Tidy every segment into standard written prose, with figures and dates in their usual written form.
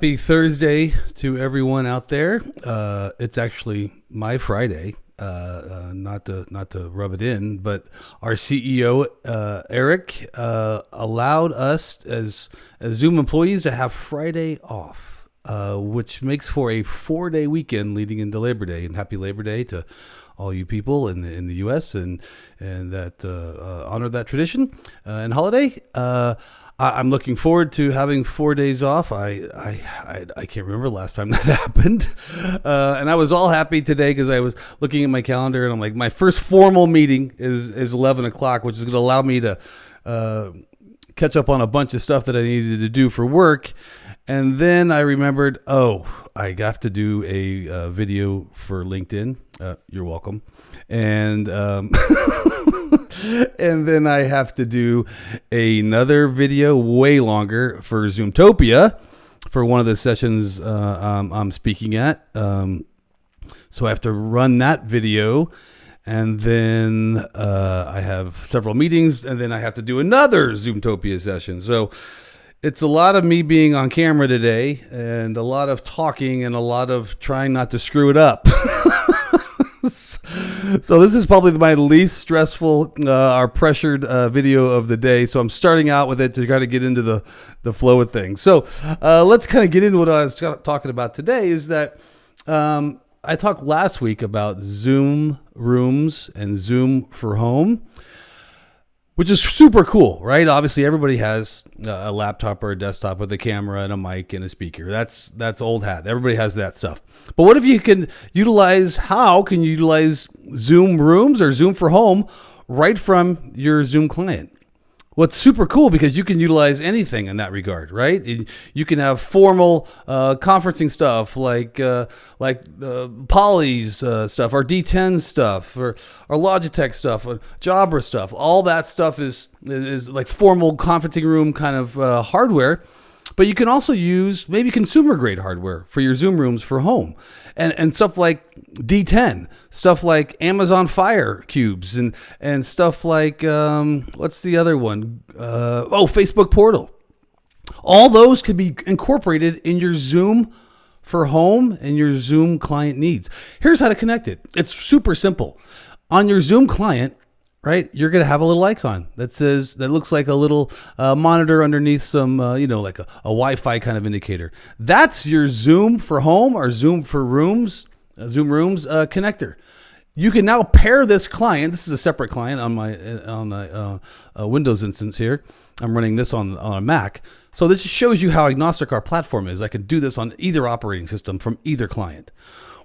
Happy Thursday to everyone out there. It's actually my Friday. Not to rub it in, but our CEO Eric allowed us as Zoom employees to have Friday off, which makes for a 4-day weekend leading into Labor Day. And happy Labor Day to all you people in the U.S. and that honor that tradition and holiday. I'm looking forward to having 4 days off. I can't remember the last time that happened. And I was all happy today because I was looking at my calendar and I'm like, my first formal meeting is 11 o'clock, which is going to allow me to catch up on a bunch of stuff that I needed to do for work. And then I remembered, I have to do a video for LinkedIn. You're welcome. And and then I have to do another video way longer for Zoomtopia for one of the sessions I'm speaking at. So I have to run that video. And then I have several meetings. And then I have to do another Zoomtopia session. So it's a lot of me being on camera today and a lot of talking and a lot of trying not to screw it up. So this is probably my least stressful or pressured video of the day. So I'm starting out with it to kind of get into the flow of things. So let's kind of get into what I was talking about today is that I talked last week about Zoom Rooms and Zoom for Home, which is super cool, right? Obviously, everybody has a laptop or a desktop with a camera and a mic and a speaker. That's old hat. Everybody has that stuff. But what if you can utilize Zoom Rooms or Zoom for Home right from your Zoom client? Well, it's super cool because you can utilize anything in that regard, right? You can have formal conferencing stuff like Poly's stuff, or D10 stuff, or Logitech stuff, or Jabra stuff. All that stuff is like formal conferencing room kind of hardware. But you can also use maybe consumer grade hardware for your Zoom Rooms for home, and stuff like D10, stuff like Amazon Fire cubes, and stuff like what's the other one? Facebook Portal. All those could be incorporated in your Zoom for home and your Zoom client needs. Here's how to connect it. It's super simple. On your Zoom client, right, you're going to have a little icon that looks like a little monitor underneath some, like a Wi-Fi kind of indicator. That's your Zoom for Home or Zoom for Rooms, Zoom Rooms connector. You can now pair this client. This is a separate client on my Windows instance here. I'm running this on a Mac. So this just shows you how agnostic our platform is. I can do this on either operating system from either client.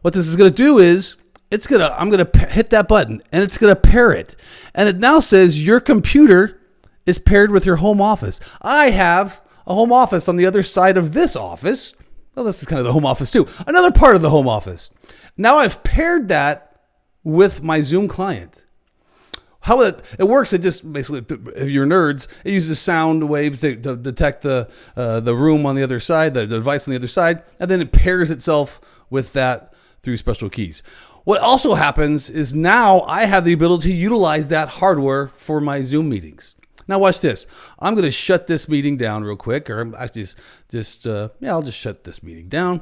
What this is going to do is I'm going to hit that button and it's going to pair it. And it now says your computer is paired with your home office. I have a home office on the other side of this office. Well, this is kind of the home office too. Another part of the home office. Now I've paired that with my Zoom client. How it works, it just basically, if you're nerds, it uses sound waves to detect the room on the other side, the device on the other side, and then it pairs itself with that through special keys. What also happens is now I have the ability to utilize that hardware for my Zoom meetings. Now watch this. I'm going to shut this meeting down real quick, or I'll just shut this meeting down.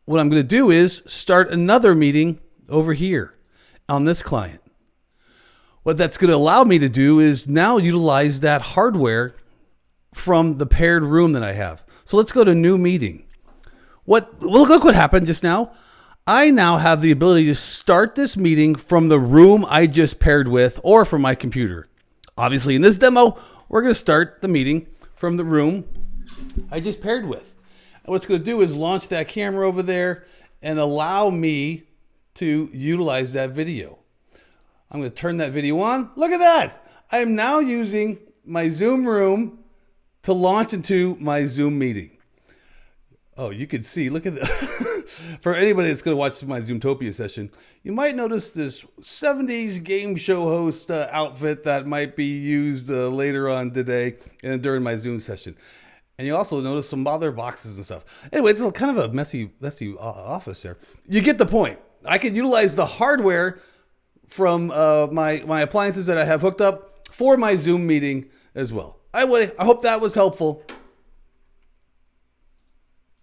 What I'm going to do is start another meeting over here on this client. What that's going to allow me to do is now utilize that hardware from the paired room that I have. So let's go to new meeting. Look what happened just now. I now have the ability to start this meeting from the room I just paired with or from my computer. Obviously, in this demo, we're going to start the meeting from the room I just paired with. And what it's going to do is launch that camera over there and allow me to utilize that video. I'm going to turn that video on. Look at that. I am now using my Zoom room to launch into my Zoom meeting. Oh, you can see, look at the, for anybody that's going to watch my Zoomtopia session, you might notice this 70s game show host outfit that might be used later on today and during my Zoom session. And you also notice some other boxes and stuff. Anyway, it's kind of a messy office there. You get the point. I can utilize the hardware from my appliances that I have hooked up for my Zoom meeting as well. I hope that was helpful.